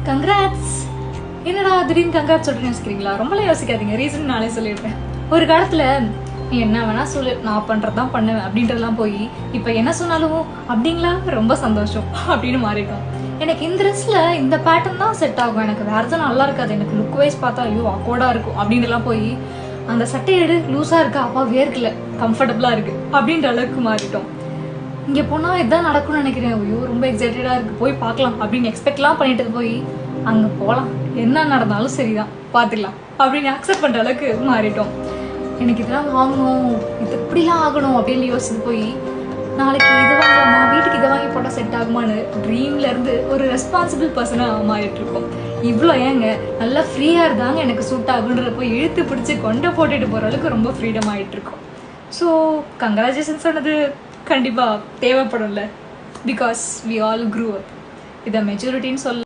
Congrats. என்னடா திடீர்னு congrats சொல்றேன்னு யோசிக்கிறீங்களா? ரொம்பலாம் யோசிக்காதீங்க. ரீசன் நானே சொல்லிடுறேன். ஒரு காலத்துல நீ என்ன வேணா சொல்லு, நான் பண்றதுதான் பண்ணுவேன் அப்படின்றதெல்லாம் போய் இப்ப என்ன சொன்னாலும் அப்படிங்களா ரொம்ப சந்தோஷம் அப்படின்னு மாறிட்டோம். எனக்கு இந்த ட்ரெஸ்ல இந்த பேட்டர்ன் தான் செட் ஆகும், எனக்கு வேற எதுவும் நல்லா இருக்காது, எனக்கு லுக் வைஸ் பார்த்தா ஐயோ அக்கோர்டா இருக்கும் அப்படின்ட்டுலாம் போய் அந்த சட்டையை எடு லூஸா இருக்கா, அப்பா வேர்க்கல, கம்ஃபர்டபுளா இருக்கு அப்படின்ற அளவுக்கு மாறிட்டோம். இங்க போனா இதான் நடக்கும்னு நினைக்கிறேன், ஐயோ ரொம்ப எக்ஸைட்டடா இருக்கு, போய் பார்க்கலாம் அப்படின்னு எக்ஸ்பெக்ட்லாம் பண்ணிட்டு போய் அங்க போகலாம், என்ன நடந்தாலும் சரிதான் பார்த்துக்கலாம் அப்படின்னு அக்செப்ட் பண்ற அளவுக்கு மாறிட்டோம். எனக்கு இதெல்லாம் வாங்கணும், இது இப்படிலாம் ஆகணும் அப்படின்னு யோசிச்சு போய் நாளைக்கு இது வாங்கலாமா, வீட்டுக்கு இதை வாங்கி போட்டால் செட் ஆகுமான்னு ட்ரீம்ல இருந்து ஒரு ரெஸ்பான்சிபிள் பர்சனாக மாறிட்டு இருக்கோம். இவ்வளோ ஏங்க நல்லா ஃப்ரீயா இருந்தாங்க எனக்கு சூட் ஆகுன்ற போய் இழுத்து பிடிச்சி கொண்டை போட்டுட்டு போற அளவுக்கு ரொம்ப ஃப்ரீடம் ஆயிட்டு இருக்கோம். ஸோ கங்க்ராச்சுலேஷன் சொன்னது கண்டிப்பா தேவைப்படும்ல, because we all grew up. இதை மெச்சூரிட்டின்னு சொல்ல